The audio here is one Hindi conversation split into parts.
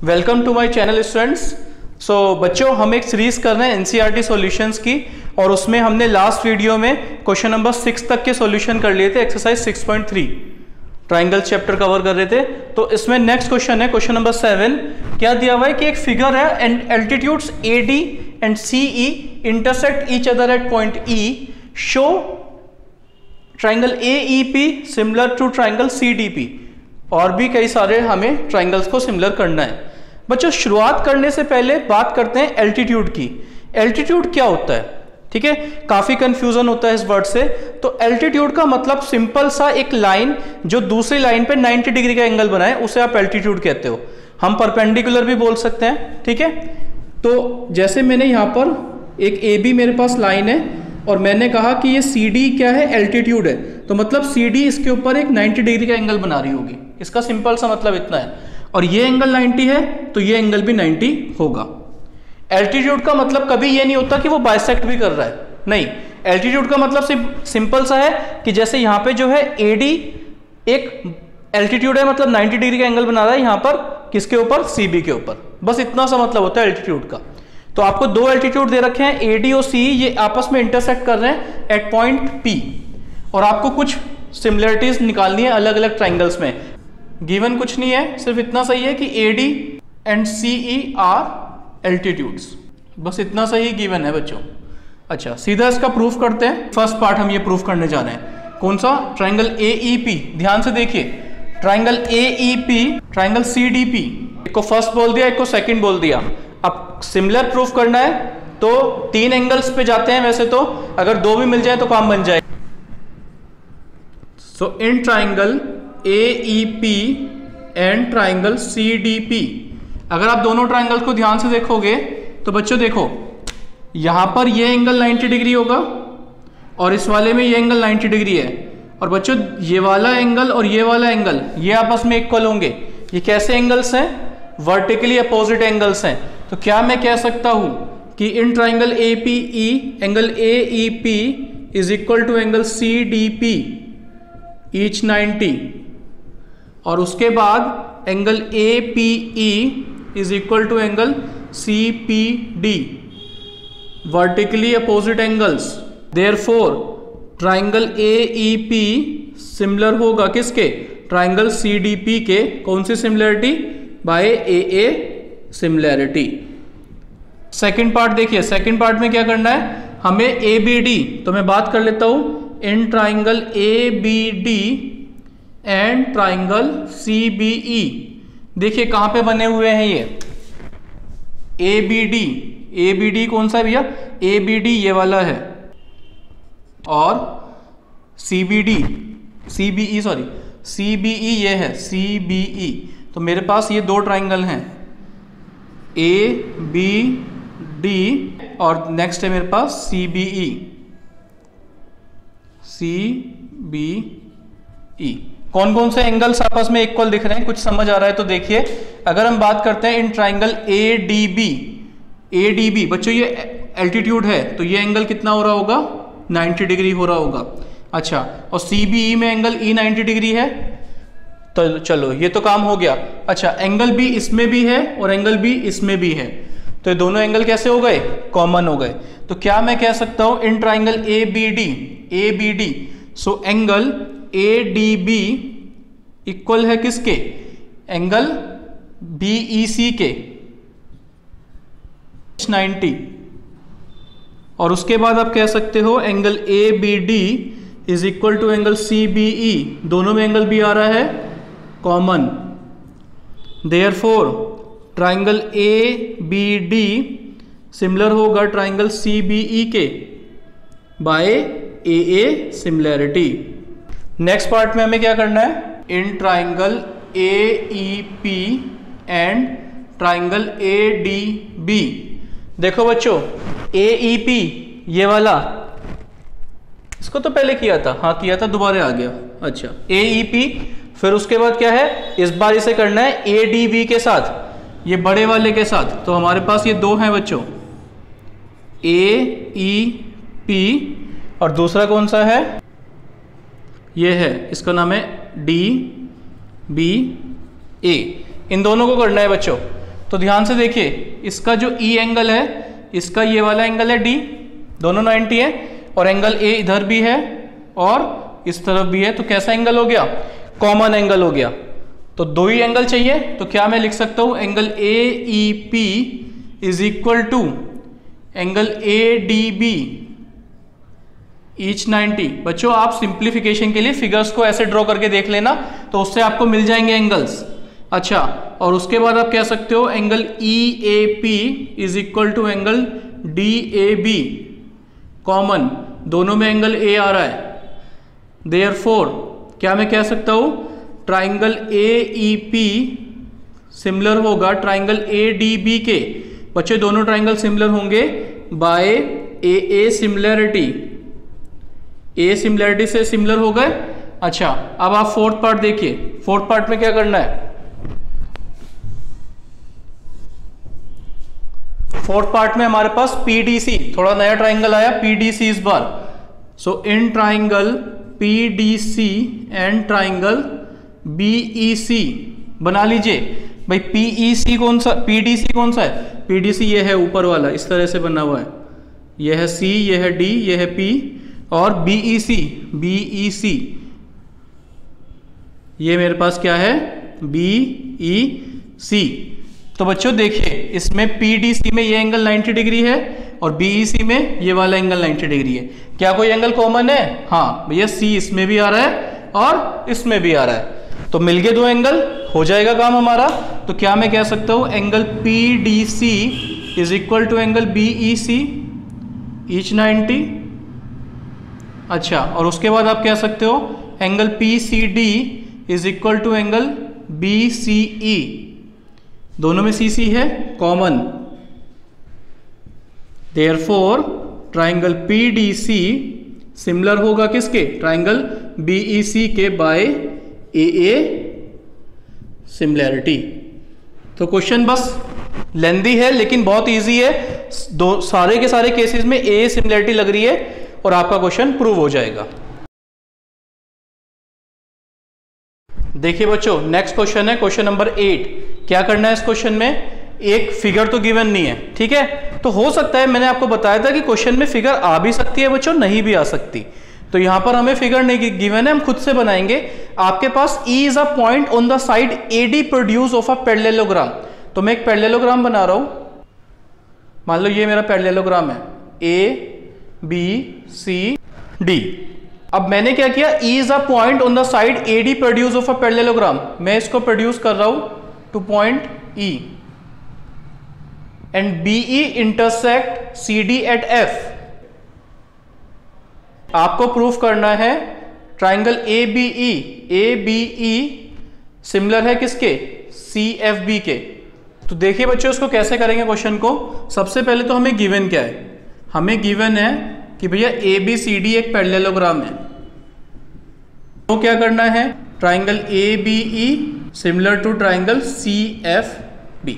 Welcome to my channel students. So बच्चों, हम एक सीरीज कर रहे हैं एनसीईआरटी सॉल्यूशंस की, और उसमें हमने लास्ट वीडियो में क्वेश्चन नंबर 6 तक के सॉल्यूशन कर लिए थे। एक्सरसाइज 6.3 ट्राइंगल चैप्टर कवर कर रहे थे। तो इसमें नेक्स्ट क्वेश्चन है क्वेश्चन नंबर 7। क्या दिया हुआ है कि एक फिगर है and altitudes AD and CE intersect each other at point E, show triangle AEP similar to triangle CDP। और भी कई सारे हमें ट्राइंगल्स को सिमिलर करना है। बच्चों, शुरुआत करने से पहले बात करते हैं एल्टीट्यूड की। एल्टीट्यूड क्या होता है? ठीक है, काफी कंफ्यूजन होता है इस वर्ड से। तो एल्टीट्यूड का मतलब सिंपल सा एक लाइन जो दूसरी लाइन पे 90 डिग्री का एंगल बनाए, उसे आप एल्टीट्यूड कहते हो। हम परपेंडिकुलर भी बोल सकते हैं। ठीक है, तो जैसे मैंने यहां पर एक AB मेरे पास लाइन है और मैंने कहा कि ये CD क्या है? एल्टीट्यूड है। तो मतलब CD इसके ऊपर एक 90 डिग्री का एंगल बना रही होगी। इसका सिंपल सा मतलब इतना है। और ये एंगल 90 है तो ये एंगल भी 90 होगा। एल्टीट्यूड का मतलब कभी ये नहीं होता कि वो बाइसेक्ट भी कर रहा है, नहीं। एल्टीट्यूड का मतलब सिंपल सा है कि जैसे यहाँ पे जो है AD एक एल्टीट्यूड है, मतलब 90 डिग्री का एंगल बना रहा है यहाँ पर, किसके ऊपर? CB के ऊपर। बस इतना सा मतलब होता है एल्टीट्यूड का। तो आपको दो एल्टीट्यूड दे रखे हैं, AD और CE, ये आपस में इंटरसेक्ट कर रहे हैं एट पॉइंट P, और आपको कुछ सिमिलरिटीज निकालनी है अलग अलग ट्राइंगल्स में। गिवन कुछ नहीं है, सिर्फ इतना सही है कि AD and CE are altitudes, बस इतना सही गिवन है बच्चों। अच्छा, सीधा इसका प्रूफ करते हैं। फर्स्ट पार्ट हम ये प्रूफ करने जा रहे हैं। कौन सा? Triangle AEP। ध्यान से देखिए, ट्राइंगल AEP, ट्राइंगल CDP। एक को फर्स्ट बोल दिया, एक को सेकंड बोल दिया। अब सिमिलर प्रूफ करना है तो 3 एंगल्स पे जाते हैं। वैसे तो अगर 2 भी मिल जाए तो काम बन जाए। So in triangle AEP and triangle CDP, अगर आप दोनों ट्राइंगल को ध्यान से देखोगे तो बच्चों देखो, यहां पर ये एंगल 90 डिग्री होगा और इस वाले में ये एंगल 90 डिग्री है। और बच्चों, ये वाला एंगल और ये वाला एंगल ये आपस में इक्वल होंगे। ये कैसे एंगल्स हैं? वर्टिकली अपोजिट एंगल्स हैं। तो क्या मैं कह सकता हूं कि in triangle APE angle AEP is equal to angle CDP each 90, और उसके बाद angle APE is equal to angle CPD, vertically opposite angles. Therefore triangle AEP similar होगा किसके? ट्राइंगल CDP के। कौन सी similarity? By AA similarity. Second part देखिए, सेकंड पार्ट में क्या करना है हमें? ABD। तो मैं बात कर लेता हूं in triangle ABD and triangle CBE। देखिए कहां पे बने हुए हैं ये ABD। ABD कौन सा है भैया? ABD ये वाला है, और CBE ये है, CBE। तो मेरे पास ये 2 ट्राइंगल हैं, ABD, और नेक्स्ट है मेरे पास CBE। कौन कौन से एंगल्स आपस में इक्वल दिख रहे हैं? कुछ समझ आ रहा है तो देखिए। अगर हम बात करते हैं इन ट्राइंगल ADB, बच्चों ये एल्टीट्यूड है तो ये एंगल कितना हो रहा होगा? 90 डिग्री हो रहा होगा। अच्छा, और CBE में एंगल E 90 डिग्री है। तो चलो ये तो काम हो गया। अच्छा, एंगल B इसमें भी है और एंगल B इसमें भी है, तो ये दोनों एंगल कैसे हो गए? कॉमन हो गए। तो क्या मैं कह सकता हूं in triangle ABD, so angle ADB equal है किसके? एंगल BEC के 90। और उसके बाद आप कह सकते हो angle ABD is equal to angle CBE। दोनों में एंगल B आ रहा है common. Therefore triangle ABD similar होगा ट्राइंगल CBE के by AA similarity. Next part में हमें क्या करना है? In triangle AEP and triangle ADB। देखो बच्चों, AEP ये वाला, इसको तो पहले किया था, हाँ किया था, दोबारा आ गया। अच्छा, AEP, फिर उसके बाद क्या है? इस बार इसे करना है ADB के साथ, ये बड़े वाले के साथ। तो हमारे पास ये 2 हैं बच्चों, AEP, और दूसरा कौन सा है? ये है, इसका नाम है DBA। इन दोनों को करना है बच्चों। तो ध्यान से देखिए, इसका जो ई एंगल है, इसका ये वाला एंगल है डी, दोनों 90 है, और एंगल ए इधर भी है और इस तरफ भी है, तो कैसा एंगल हो गया? कॉमन एंगल हो गया। तो दो ही एंगल चाहिए, तो क्या मैं लिख सकता हूं? Angle A E P is equal to angle A D B each 90। बच्चों आप सिंप्लीफिकेशन के लिए फिगर्स को ऐसे ड्रॉ करके देख लेना, तो उससे आपको मिल जाएंगे एंगल्स। अच्छा, और उसके बाद आप कह सकते हो angle E A P is equal to angle D A B, common, दोनों में एंगल ए आ रहा है। देयरफॉर क्या मैं कह सकता हूं? Triangle A E P similar होगा ट्राइंगल ए डी बी के। बच्चे दोनों ट्राइंगल सिमिलर होंगे by A similarity, A similarity से सिमिलर हो गए। अच्छा, अब आप फोर्थ पार्ट देखिए, फोर्थ पार्ट में क्या करना है? फोर्थ पार्ट में हमारे पास पीडीसी, थोड़ा नया ट्राइंगल आया पीडीसी इस बार। So in triangle PDC and triangle BEC बना लीजिए। भाई पीईसी कौन सा, पीडीसी कौन सा है? पीडीसी ये है ऊपर वाला, इस तरह से बना हुआ है, ये है सी, ये है डी, ये है पी, और बीईसी, बीईसी ये मेरे पास क्या है? बीईसी। तो बच्चों देखिए, इसमें पीडीसी में ये एंगल 90 डिग्री है और बीईसी में ये वाला एंगल 90 डिग्री है। क्या कोई एंगल कॉमन है? हाँ भैया, सी इसमें भी आ रहा है और इसमें भी आ रहा है, तो मिल गए दो एंगल, हो जाएगा काम हमारा। तो क्या मैं कह सकता हूं? Angle P D C is equal to angle B E C each 90। अच्छा, और उसके बाद आप कह सकते हो angle P C D is equal to angle B C E, दोनों में सीसी है common. Therefore triangle P D C similar होगा किसके? ट्राइंगल बीईसी के बाय ए सिमिलैरिटी। तो क्वेश्चन बस लेंदी है लेकिन बहुत इजी है, दो सारे के सारे केसेस में ए सिमिलैरिटी लग रही है और आपका क्वेश्चन प्रूव हो जाएगा। देखिए बच्चों, नेक्स्ट क्वेश्चन है क्वेश्चन नंबर 8। क्या करना है इस क्वेश्चन में? एक फिगर तो गिवन नहीं है, ठीक है, तो हो सकता है, मैंने आपको बताया था कि क्वेश्चन में फिगर आ भी सकती है बच्चों, नहीं भी आ सकती। तो यहां पर हमें फिगर नहीं गिवन है, हम खुद से बनाएंगे। आपके पास E is a point on the side AD produce of a parallelogram. तो मैं एक पैरेललोग्राम बना रहा हूं, मान लो ये मेरा पैरेललोग्राम है ABCD। अब मैंने क्या किया? E is a point on the side AD produce of a parallelogram, मैं इसको प्रोड्यूस कर रहा हूं to point E and BE intersect CD at F। आपको प्रूफ करना है ट्राइंगल ABE सिमिलर है किसके? CFB के। तो देखिए बच्चों, इसको कैसे करेंगे क्वेश्चन को। सबसे पहले तो हमें गिवन क्या है? हमें गिवन है कि भैया ABCD एक पैरेललोग्राम है। तो क्या करना है? Triangle ABE similar to triangle CFB।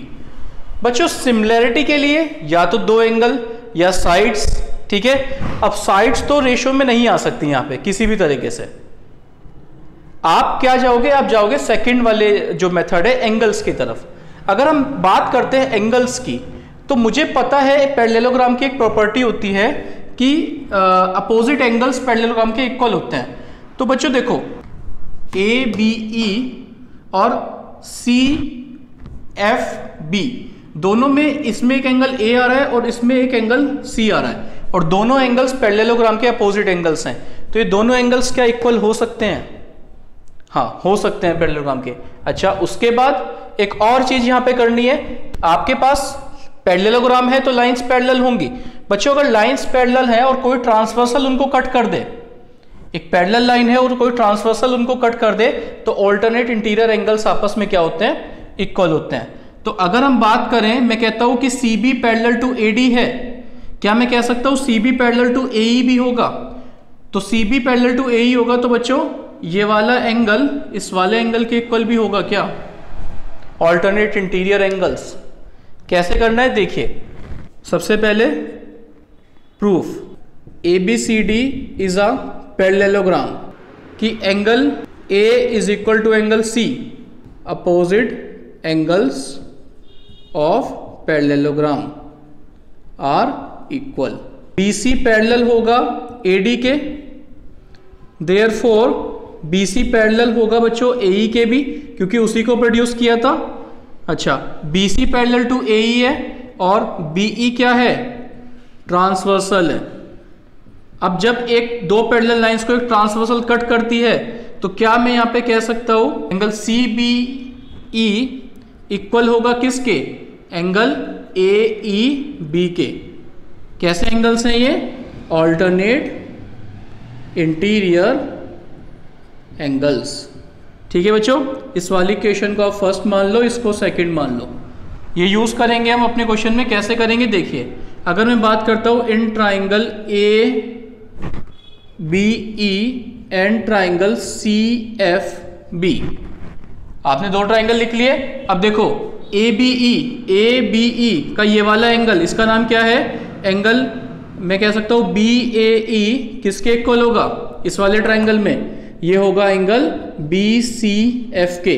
बच्चों सिमिलैरिटी के लिए या तो दो एंगल या साइड्स, ठीक है। अब साइड्स तो रेशियो में नहीं आ सकती यहां पे किसी भी तरीके से। आप क्या जाओगे? आप जाओगे सेकंड वाले जो मेथड है एंगल्स की तरफ। अगर हम बात करते हैं एंगल्स की, तो मुझे पता है पैरेललोग्राम की एक प्रॉपर्टी होती है कि अपोजिट एंगल्स पैरेललोग्राम के इक्वल होते हैं। तो बच्चों देखो, ABE और CFB दोनों में, इसमें एक एंगल A आ रहा है और इसमें एक एंगल C आ रहा है, और दोनों एंगल्स पैरेललोग्राम के अपोजिट एंगल्स हैं। तो ये दोनों एंगल्स क्या इक्वल हो सकते हैं? हाँ, हो सकते हैं पैरेललोग्राम के। अच्छा, उसके बाद एक और चीज यहां पे करनी है। आपके पास पैरेललोग्राम है तो लाइंस पैरेलल होंगी। बच्चों अगर लाइंस पैरेलल है और कोई ट्रांसवर्सल उनको कट कर दे, एक पैरेलल लाइन है और कोई ट्रांसवर्सल उनको कट कर दे, तो ऑल्टरनेट इंटीरियर एंगल्स आपस में क्या होते हैं? इक्वल होते हैं। तो अगर हम बात करें, मैं कहता हूं कि CB पैरेलल टू AD है, क्या मैं कह सकता हूं CB पैरेलल टू AE भी होगा? तो CB पैरेलल टू AE होगा तो बच्चों ये वाला एंगल इस वाले एंगल के इक्वल भी होगा क्या? Alternate interior angles. कैसे करना है देखिए। सबसे पहले proof, ABCD is a parallelogram कि angle A is equal to angle C, opposite angles of parallelogram are equal, BC parallel होगा AD के, देयरफॉर BC पैरेलल होगा बच्चों AE के भी, क्योंकि उसी को प्रोड्यूस किया था। अच्छा, BC पैरेलल टू AE है और BE क्या है, ट्रांसवर्सल है। अब जब दो पैरेलल लाइंस को एक ट्रांसवर्सल कट करती है तो क्या मैं यहां पे कह सकता हूं एंगल CBE इक्वल होगा किसके, एंगल AEB के। कैसे एंगल्स हैं ये, ऑल्टरनेट इंटीरियर एंगल्स। ठीक है बच्चों, इस वाली क्वेश्चन को आप फर्स्ट मान लो, इसको सेकंड मान लो। ये यूज करेंगे हम अपने क्वेश्चन में। कैसे करेंगे देखिए, अगर मैं बात करता हूं in triangle ABE and triangle CFB, आपने दो ट्राइंगल लिख लिए। अब देखो ABE का ये वाला एंगल, इसका नाम क्या है, एंगल मैं कह सकता हूं BAE किसके इक्वल होगा, इस वाले ट्राइंगल में ये होगा एंगल BCF के।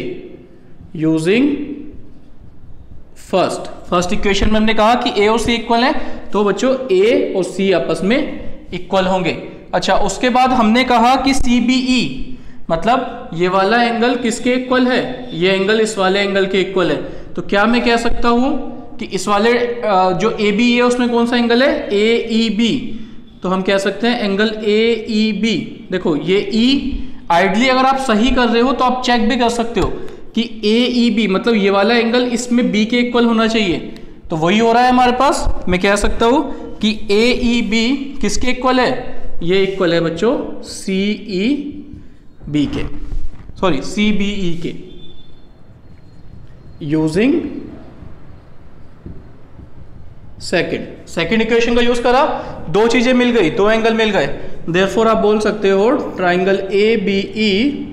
यूजिंग फर्स्ट इक्वेशन में हमने कहा कि A और C इक्वल है, तो बच्चों A और C आपस में इक्वल होंगे। अच्छा, उसके बाद हमने कहा कि CBE मतलब ये वाला एंगल किसके इक्वल है, ये एंगल इस वाले एंगल के इक्वल है। तो क्या मैं कह सकता हूं कि इस वाले जो AB है उसमें कौन सा एंगल है, AEB। तो हम कह सकते हैं एंगल AEB। देखो ये E आइडली अगर आप सही कर रहे हो तो आप चेक भी कर सकते हो कि AEB मतलब ये वाला एंगल इसमें B के इक्वल होना चाहिए, तो वही हो रहा है हमारे पास। मैं कह सकता हूं कि AEB किसके इक्वल है, ये इक्वल है बच्चों CBE के। यूजिंग सेकंड इक्वेशन का यूज करा, दो चीजें मिल गई, दो एंगल मिल गए। देयरफॉर आप बोल सकते हो ट्राइंगल ABE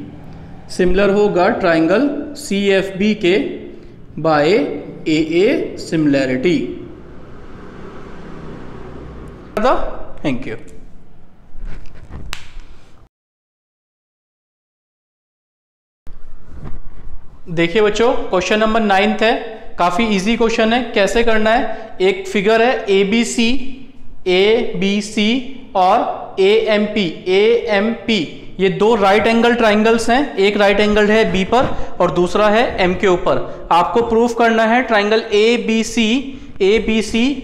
सिमिलर होगा ट्राइंगल CFB के by AA similarity. Thank you. देखिए बच्चों, क्वेश्चन नंबर 9 है, काफी इजी क्वेश्चन है। कैसे करना है, एक फिगर है ABC और AMP ये दो राइट एंगल ट्राइंगल्स हैं। एक राइट एंगल है B पर और दूसरा है M के ऊपर। आपको प्रूफ करना है ट्राइंगल ABC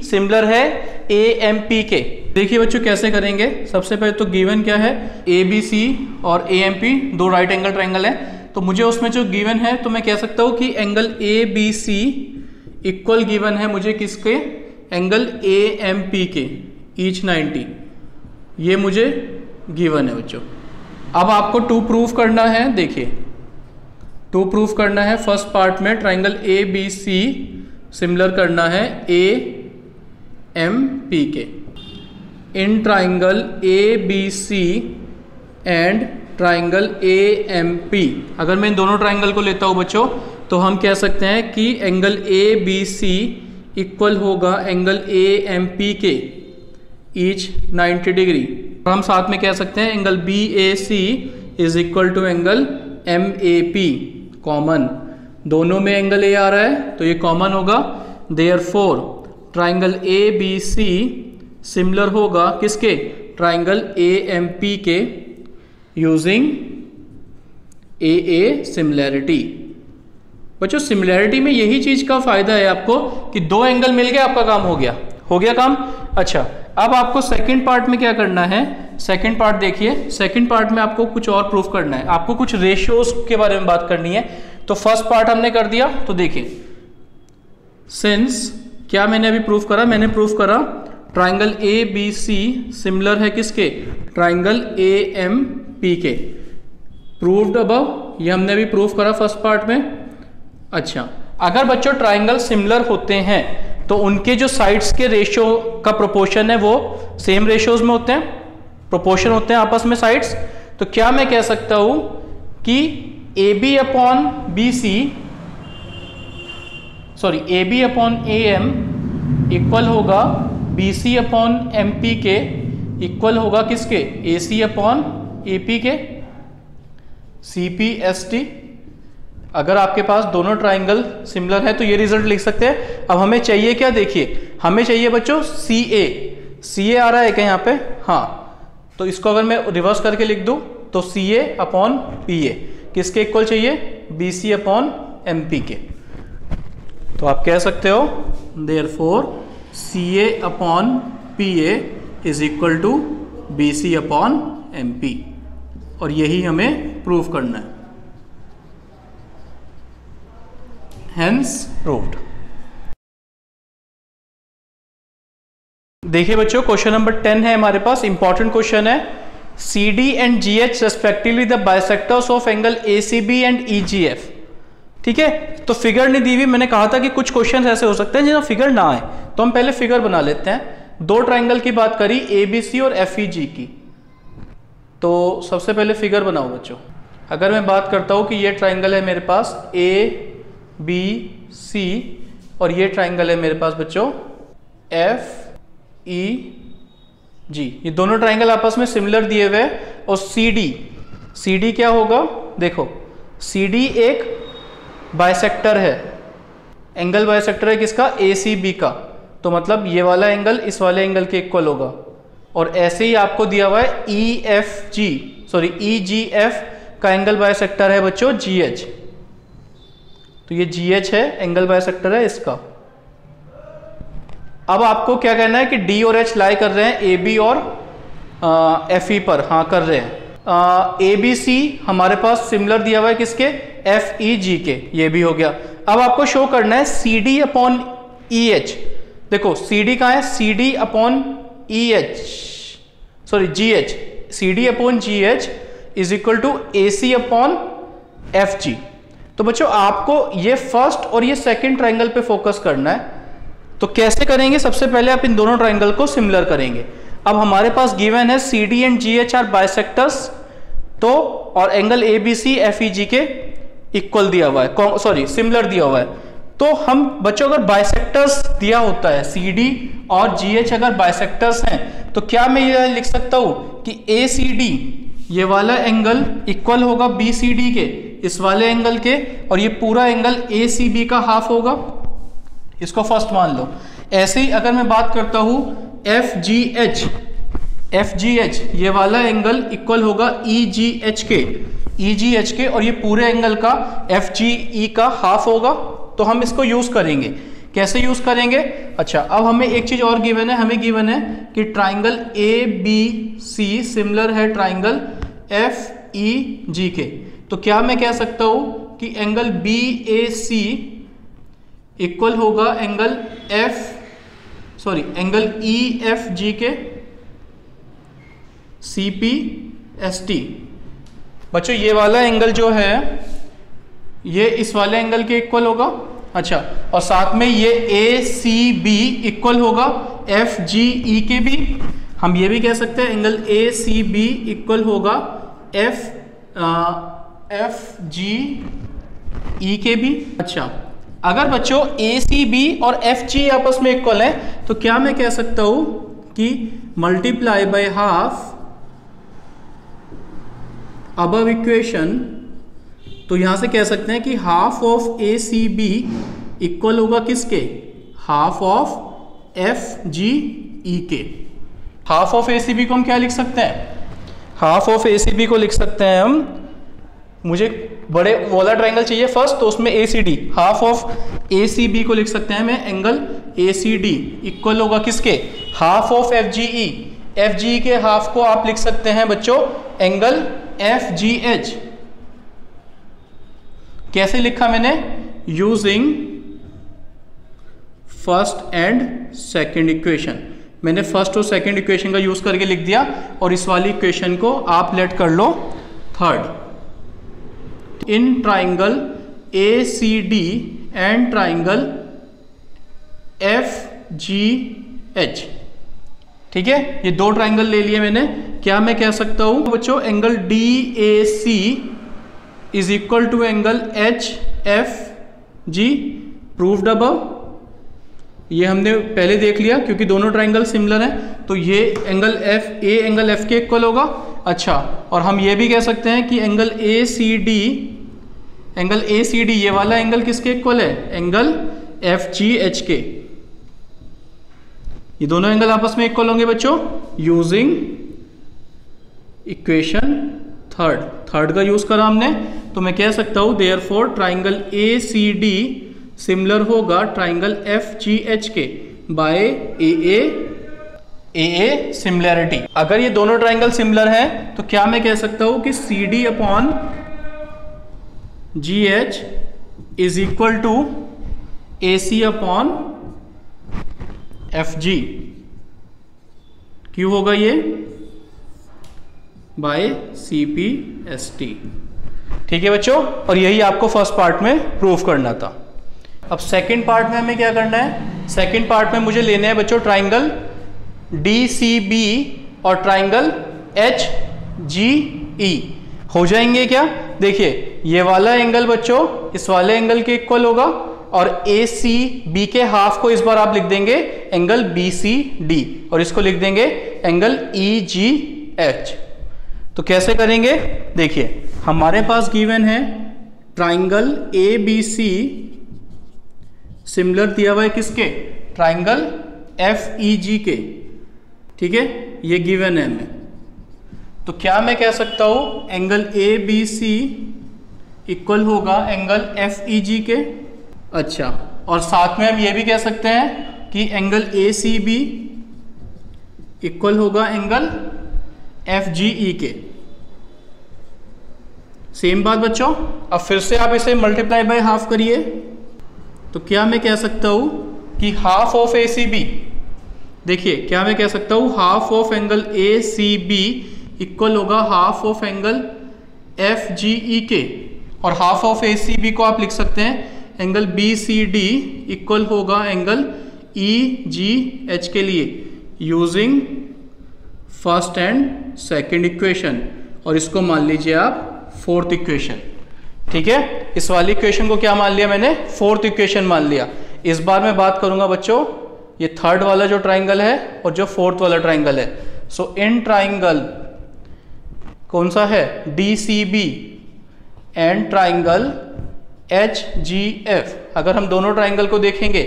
सिमिलर है AMP के। देखिए बच्चों कैसे करेंगे। सबसे पहले तो गिवन क्या है, ABC और AMP दो राइट एंगल ट्राइंगल है, तो मुझे उसमें जो गिवन है तो मैं कह सकता हूं कि एंगल ABC इक्वल गिवन है मुझे किसके, एंगल AMP के, ईच 90। ये मुझे गिवन है बच्चों। अब आपको टू प्रूफ करना है। देखिए टू प्रूफ करना है। फर्स्ट पार्ट में ट्राइंगल ABC सिमिलर करना है AMP के। In triangle ABC and triangle AMP, अगर मैं इन दोनों ट्राइंगल को लेता हूं बच्चों तो हम कह सकते हैं कि एंगल ABC इक्वल होगा एंगल AMP के, ईच 90 डिग्री। और हम साथ में कह सकते हैं angle BAC is equal to angle MAP। Common, दोनों में एंगल A आ रहा है तो ये कॉमन होगा। देयरफॉर ट्राइंगल ABC सिमिलर होगा किसके, ट्राइंगल AMP के, यूजिंग AA सिमिलैरिटी। बच्चों सिमिलैरिटी में यही चीज का फायदा है आपको कि दो एंगल मिल गए, आपका काम हो गया काम। अच्छा, अब आपको सेकंड पार्ट में क्या करना है। सेकंड पार्ट देखिए, सेकंड पार्ट में आपको कुछ और प्रूफ करना है, आपको कुछ रेशियोज के बारे में बात करनी है। तो फर्स्ट पार्ट हमने कर दिया, तो देखिए सिंस क्या मैंने अभी प्रूफ करा, मैंने प्रूफ करा ट्राइंगल ABC सिमिलर है किसके, ट्राइंगल AMP के। प्रूव्ड अबव, ये हमने अभी प्रूफ करा फर्स्ट पार्ट में। अच्छा, अगर बच्चों ट्राइंगल सिमिलर होते हैं तो उनके जो साइड्स के रेशियो का प्रोपोर्शन है वो सेम रेशियोज में होते हैं, प्रोपोर्शन होते हैं आपस में साइड्स। तो क्या मैं कह सकता हूं कि AB अपॉन AM इक्वल होगा BC अपॉन MP के, इक्वल होगा किसके, AC अपॉन AP के, CPST। अगर आपके पास दोनों ट्राइंगल सिमिलर है तो ये रिजल्ट लिख सकते हैं। अब हमें चाहिए क्या, देखिए हमें चाहिए बच्चों सी ए आ रहा है क्या यहाँ पे, हाँ, तो इसको अगर मैं रिवर्स करके लिख दूं तो सी ए अपॉन पी ए किसके इक्वल चाहिए, B C upon M P के। तो आप कह सकते हो therefore C A upon P A is equal to B C upon M P, और यही हमें प्रूव करना है। Hence proved। देखिए बच्चों क्वेश्चन नंबर 10 है हमारे पास, इंपॉर्टेंट क्वेश्चन है। CD and GH respectively the bisectors of angle ACB and EGF। ठीक है, तो फिगर नहीं दी हुई, मैंने कहा था कि कुछ क्वेश्चन ऐसे हो सकते हैं जिनमें फिगर ना आए, तो हम पहले फिगर बना लेते हैं। दो ट्राइंगल की बात करी ABC और FEG की, तो सबसे पहले फिगर बनाओ बच्चों। अगर मैं बात करता हूं कि ये ट्राइंगल है मेरे पास ABC और ये ट्राइंगल है मेरे पास बच्चों FEG, ये दोनों ट्राइंगल आपस में सिमिलर दिए हुए हैं। और CD क्या होगा, देखो CD एक बाइसेक्टर है, एंगल बाइसेक्टर है किसका, ACB का, तो मतलब ये वाला एंगल इस वाले एंगल के इक्वल होगा। और ऐसे ही आपको दिया हुआ है EGF का एंगल बाइसेक्टर है बच्चों GH, तो ये GH है, एंगल बाइसेक्टर है इसका। अब आपको क्या कहना है कि D और H लाई कर रहे हैं AB और FE पर, हाँ कर रहे हैं। ABC हमारे पास सिमिलर दिया हुआ है किसके, FEG के, ये भी हो गया। अब आपको शो करना है CD अपॉन EH। देखो CD कहाँ है, CD upon GH, CD upon GH is equal to AC upon FG। तो बच्चों आपको ये फर्स्ट और ये सेकंड ट्राइंगल पे फोकस करना है। तो कैसे करेंगे, सबसे पहले आप इन दोनों ट्राइंगल को सिमिलर करेंगे। अब हमारे पास गिवन है CD and GH are bisectors, तो और एंगल ABC FEG के इक्वल दिया हुआ है, सॉरी सिमिलर दिया हुआ है। तो हम बच्चों अगर बाइसेक्टर्स दिया होता है, CD और GH अगर बाइसेक्टर्स हैं, तो क्या मैं ये लिख सकता हूं कि ACD ये वाला एंगल इक्वल होगा BCD के इस वाले एंगल के, और ये पूरा एंगल ACB का हाफ होगा, इसको फर्स्ट मान लो। ऐसे ही अगर मैं बात करता हूं FGH ये वाला एंगल इक्वल होगा EGH के, और ये पूरे एंगल का FGE का हाफ होगा। तो हम इसको यूज करेंगे, कैसे यूज करेंगे, अच्छा अब हमें एक चीज और गिवन है, हमें गिवन है कि ट्राइंगल ABC सिमिलर है ट्राइंगल FEG के। तो क्या मैं कह सकता हूं कि एंगल BAC इक्वल होगा एंगल EFG के CPST। बच्चों ये वाला एंगल जो है ये इस वाले एंगल के इक्वल होगा, अच्छा, और साथ में ये ACB इक्वल होगा FGE के भी। हम ये भी कह सकते हैं एंगल ACB इक्वल होगा FGE के भी। अच्छा, अगर बच्चों ACB और FG आपस में इक्वल है, तो क्या मैं कह सकता हूं कि multiply by half above equation, तो यहां से कह सकते हैं कि हाफ ऑफ ACB इक्वल होगा किसके, हाफ ऑफ FGE के। हाफ ऑफ ACB को हम क्या लिख सकते हैं, हाफ ऑफ ACB को लिख सकते हैं हम, मुझे बड़े वाला ट्राइंगल चाहिए फर्स्ट, तो उसमें ACD, हाफ ऑफ ACB को लिख सकते हैं मैं एंगल ACD इक्वल होगा किसके, हाफ ऑफ FGE के हाफ को आप लिख सकते हैं बच्चों एंगल FGH। कैसे लिखा मैंने, using first and second equation. मैंने फर्स्ट और सेकंड इक्वेशन का यूज करके लिख दिया, और इस वाली इक्वेशन को आप लेट कर लो third. In triangle ACD and triangle FGH, ठीक है, ये दो ट्राइंगल ले लिए मैंने। क्या मैं कह सकता हूं बच्चों, angle DAC is equal to angle HFG, proved above. ये हमने पहले देख लिया क्योंकि दोनों ट्राइंगल सिमिलर हैं, तो ये एंगल FA एंगल F के इक्वल होगा। अच्छा, और हम ये भी कह सकते हैं कि angle ACD angle A C D, ये वाला एंगल किसके इक्वल है? एंगल एफ जी एच के। ये दोनों एंगल आपस में इक्वल होंगे बच्चों यूजिंग इक्वेशन थर्ड का यूज करा हमने, तो मैं कह सकता हूं therefore triangle A C D similar होगा ट्राइंगल एफ जी एच के बाय ए ए सिमिलैरिटी। अगर ये दोनों ट्राइंगल सिमिलर हैं तो क्या मैं कह सकता हूं कि C D upon G H is equal to A C upon F G. क्यों होगा ये? By C P S T. ठीक है बच्चों, और यही आपको फर्स्ट पार्ट में प्रूव करना था। अब सेकंड पार्ट में हमें क्या करना है? सेकंड पार्ट में मुझे लेने हैं बच्चों ट्राइंगल डी सी बी और ट्राइंगल एच जी ई। हो जाएंगे क्या? देखिए ये वाला एंगल बच्चों इस वाले एंगल के इक्वल होगा, और ए सी बी के हाफ को इस बार आप लिख देंगे एंगल बी सी डी, और इसको लिख देंगे एंगल ई जी एच। तो कैसे करेंगे? देखिए हमारे पास गिवन है triangle A B C similar दिया हुआ है किसके? ट्राइंगल एफ ई जी के। ठीक है, ये गिवन है हमें। तो क्या मैं कह सकता हूं angle A B C equal होगा एंगल एफ ई जी के। अच्छा, और साथ में हम ये भी कह सकते हैं कि angle A C B equal होगा एंगल एफ जी ई के। सेम बात बच्चों। अब फिर से आप इसे मल्टीप्लाई बाय हाफ करिए, तो क्या मैं कह सकता हूं कि half of A C B, देखिए क्या मैं कह सकता हूं half of angle A C B equal होगा half of angle F G E के, और half of A C B को आप लिख सकते हैं angle B C D equal होगा एंगल ई जी एच के लिए using first and second equation, और इसको मान लीजिए आप फोर्थ इक्वेशन। ठीक है, इस वाली इक्वेशन को क्या मान लिया मैंने? फोर्थ इक्वेशन मान लिया। इस बार मैं बात करूंगा बच्चों ये थर्ड वाला जो ट्राइंगल है और जो फोर्थ वाला ट्राइंगल है। सो इन ट्राइंगल कौन सा है? D C B and triangle H G F. अगर हम दोनों ट्राइंगल को देखेंगे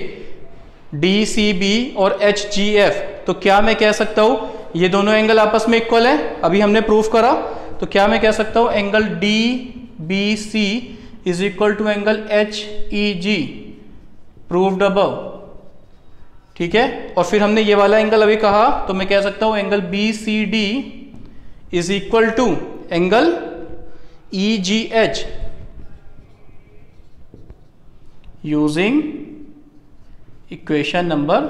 डी सी बी और एच जी एफ, तो क्या मैं कह सकता हूं ये दोनों एंगल आपस में इक्वल है? अभी हमने प्रूफ करा। तो क्या मैं कह सकता हूं angle D B C is equal to angle H E G, proved above. ठीक है, और फिर हमने ये वाला एंगल अभी कहा, तो मैं कह सकता हूं angle B C D is equal to angle E G H using equation number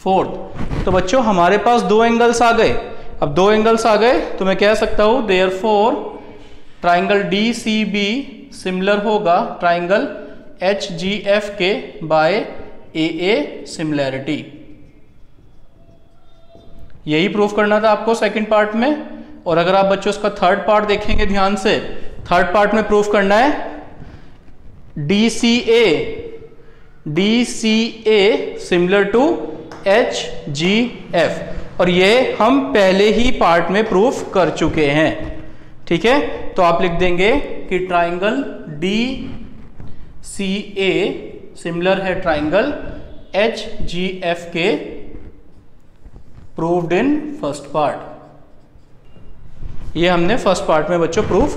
fourth. तो बच्चों हमारे पास दो एंगल्स आ गए। अब दो एंगल्स आ गए तो मैं कह सकता हूं therefore triangle D C B similar होगा ट्राइंगल एच जी एफ के बाय ए सिमिलैरिटी। यही प्रूफ करना था आपको सेकंड पार्ट में। और अगर आप बच्चों इसका थर्ड पार्ट देखेंगे ध्यान से, थर्ड पार्ट में प्रूफ करना है D C A similar to H G F, और ये हम पहले ही पार्ट में प्रूफ कर चुके हैं। ठीक है, तो आप लिख देंगे कि triangle D C A similar है ट्राइंगल एच जी एफ के, प्रूव्ड इन फर्स्ट पार्ट। ये हमने फर्स्ट पार्ट में बच्चों प्रूफ